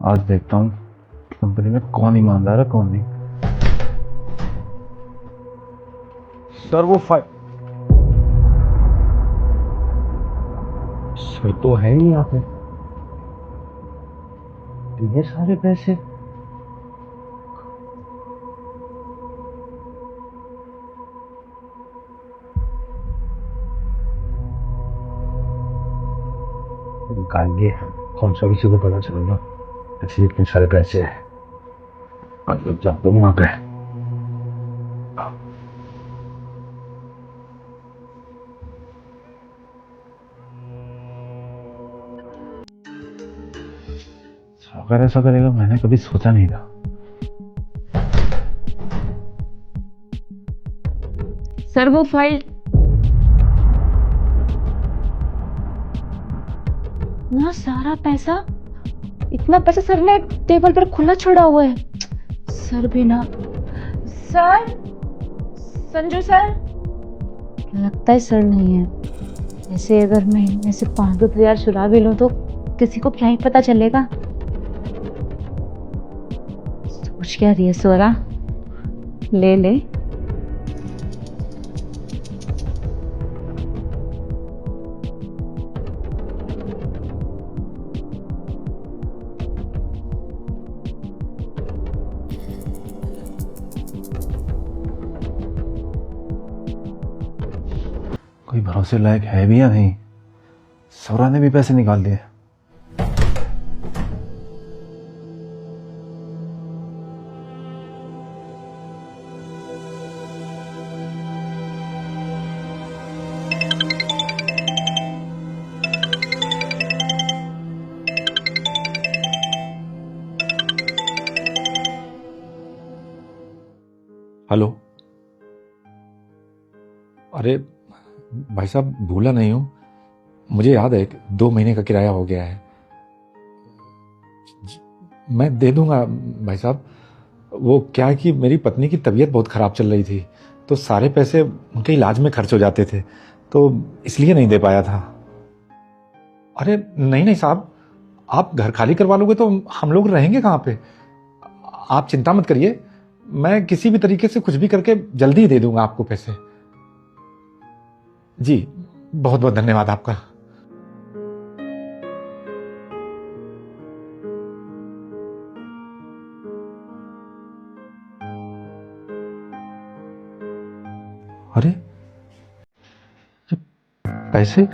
आज देखता हूँ कंपनी में कौन ईमानदार है कौन नहीं। सर वो सर तो है ही यहाँ पे। ये सारे पैसे निकालिए, कौन सा किसी को पता चलेगा। ऐसे इतने सारे पैसे हैं, मतलब जाता हूँ वहां पे। अगर ऐसा करेगा मैंने कभी सोचा नहीं था। सर वो फाइल ना, सारा पैसा, इतना पैसा सर ने टेबल पर खुला छोड़ा हुआ है। सर भी ना। सर, संजू सर, लगता है सर नहीं है। ऐसे अगर मैं इनमें से 5-10 चुरा भी लूं तो किसी को क्या ही पता चलेगा। सोच क्या रही है सोरा? ले ले। कोई भरोसे लायक है भी या नहीं? सौरा ने भी पैसे निकाल दिए। हेलो। अरे भाई साहब, भूला नहीं हूँ, मुझे याद है 2 महीने का किराया हो गया है। मैं दे दूंगा भाई साहब। वो क्या है कि मेरी पत्नी की तबीयत बहुत ख़राब चल रही थी, तो सारे पैसे उनके इलाज में खर्च हो जाते थे, तो इसलिए नहीं दे पाया था। अरे नहीं नहीं साहब, आप घर खाली करवा लोगे तो हम लोग रहेंगे कहाँ पे। आप चिंता मत करिए, मैं किसी भी तरीके से कुछ भी करके जल्दी ही दे दूंगा आपको पैसे। जी बहुत बहुत धन्यवाद आपका। अरे ये पैसे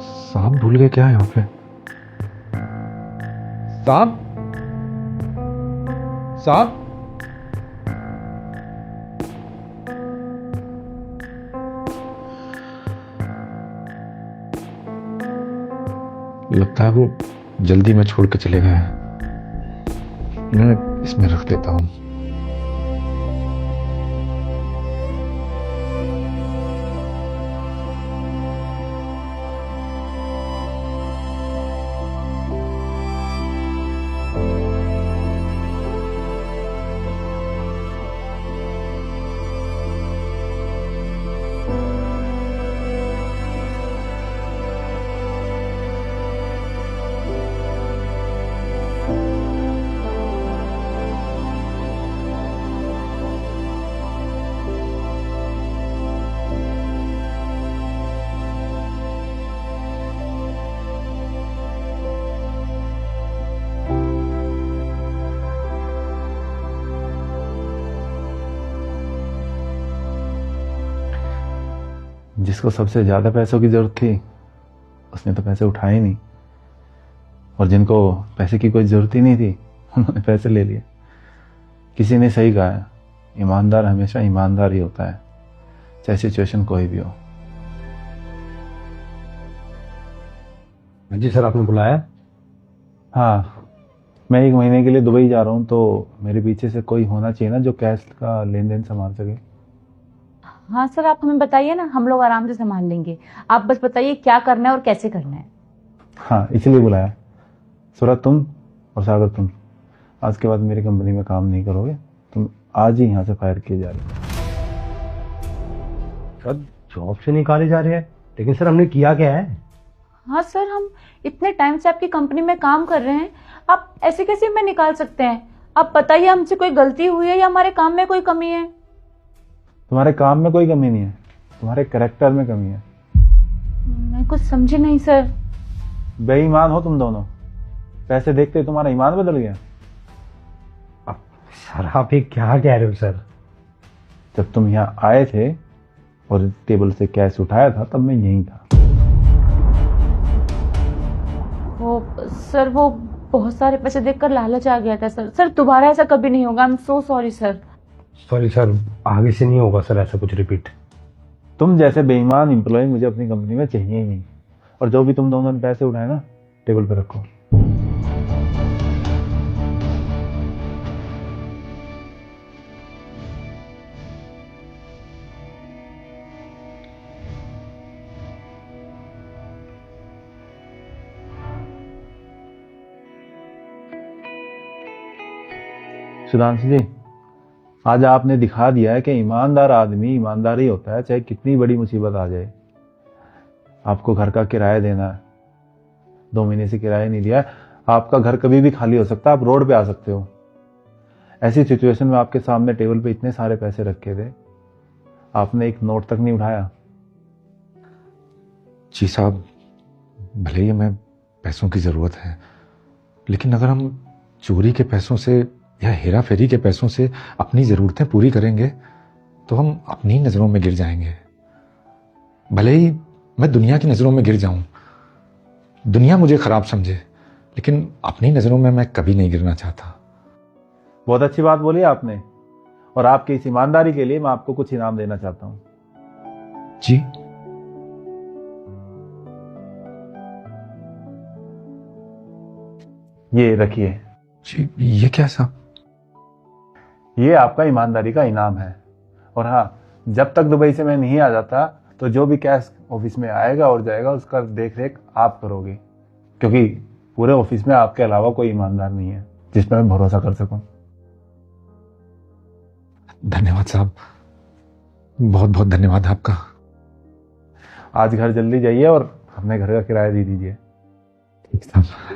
साहब भूल गए क्या यहाँ पे? साहब साहब, लगता है वो जल्दी में छोड़ के चले गए हैं। मैं इसमें रख देता हूँ। जिसको सबसे ज्यादा पैसों की जरूरत थी उसने तो पैसे उठाए ही नहीं, और जिनको पैसे की कोई जरूरत ही नहीं थी उन्होंने पैसे ले लिए। किसी ने सही कहा है, ईमानदार हमेशा ईमानदार ही होता है, चाहे सिचुएशन कोई भी हो। जी सर, आपने बुलाया? हाँ, मैं 1 महीने के लिए दुबई जा रहा हूँ, तो मेरे पीछे से कोई होना चाहिए ना जो कैश का लेन देन संभाल सके। हाँ सर, आप हमें बताइए ना, हम लोग आराम से संभाल लेंगे। आप बस बताइए क्या करना है और कैसे करना है। हाँ, इसलिए बुलाया। सूरज तुम और सागर तुम आज के बाद मेरी कंपनी में काम नहीं करोगे, तुम आज ही यहाँ से फायर किए जा रहे हो। सर जॉब से निकाले जा रहे हैं, लेकिन सर हमने किया क्या है? हाँ सर, हम इतने टाइम से आपकी कंपनी में काम कर रहे हैं, आप ऐसे कैसे हमें निकाल सकते हैं? आप बताइए, हमसे कोई गलती हुई है या हमारे काम में कोई कमी है? तुम्हारे काम में कोई कमी नहीं है, तुम्हारे कैरेक्टर में कमी है। मैं कुछ समझी नहीं सर। बेईमान हो तुम दोनों। पैसे देखते ही तुम्हारा ईमान बदल गया। सर आप ये क्या कह रहे हो सर? जब तुम यहाँ आए थे और टेबल से कैश उठाया था तब मैं यहीं था। वो सर, वो बहुत सारे पैसे देखकर लालच आ गया था सर। सर दोबारा ऐसा कभी नहीं होगा। I am so sorry sir. Sorry sir, आगे से नहीं होगा सर ऐसा कुछ रिपीट। तुम जैसे बेईमान एम्प्लॉय मुझे अपनी कंपनी में चाहिए ही नहीं। और जो भी तुम दोनों ने पैसे उठाए ना, टेबल पे रखो। सुधांशु जी, आज आपने दिखा दिया है कि ईमानदार आदमी ईमानदार ही होता है, चाहे कितनी बड़ी मुसीबत आ जाए। आपको घर का किराया देना है, 2 महीने से किराया नहीं दिया है, आपका घर कभी भी खाली हो सकता है, आप रोड पे आ सकते हो। ऐसी सिचुएशन में आपके सामने टेबल पे इतने सारे पैसे रखे थे, आपने एक नोट तक नहीं उठाया। जी साहब, भले ही हमें पैसों की ज़रूरत है, लेकिन अगर हम चोरी के पैसों से या हेरा फेरी के पैसों से अपनी ज़रूरतें पूरी करेंगे तो हम अपनी नज़रों में गिर जाएंगे। भले ही मैं दुनिया की नज़रों में गिर जाऊं, दुनिया मुझे ख़राब समझे, लेकिन अपनी नज़रों में मैं कभी नहीं गिरना चाहता। बहुत अच्छी बात बोली आपने, और आपकी इस ईमानदारी के लिए मैं आपको कुछ इनाम देना चाहता हूं। जी? ये रखिए। जी, ये क्या साहब? ये आपका ईमानदारी का इनाम है। और हाँ, जब तक दुबई से मैं नहीं आ जाता तो जो भी कैश ऑफिस में आएगा और जाएगा उसका देख रेख आप करोगे, क्योंकि पूरे ऑफिस में आपके अलावा कोई ईमानदार नहीं है जिस पर मैं भरोसा कर सकूं। धन्यवाद साहब, बहुत बहुत धन्यवाद आपका। आज घर जल्दी जाइए और अपने घर का किराया दे दीजिए। ठीक साहब।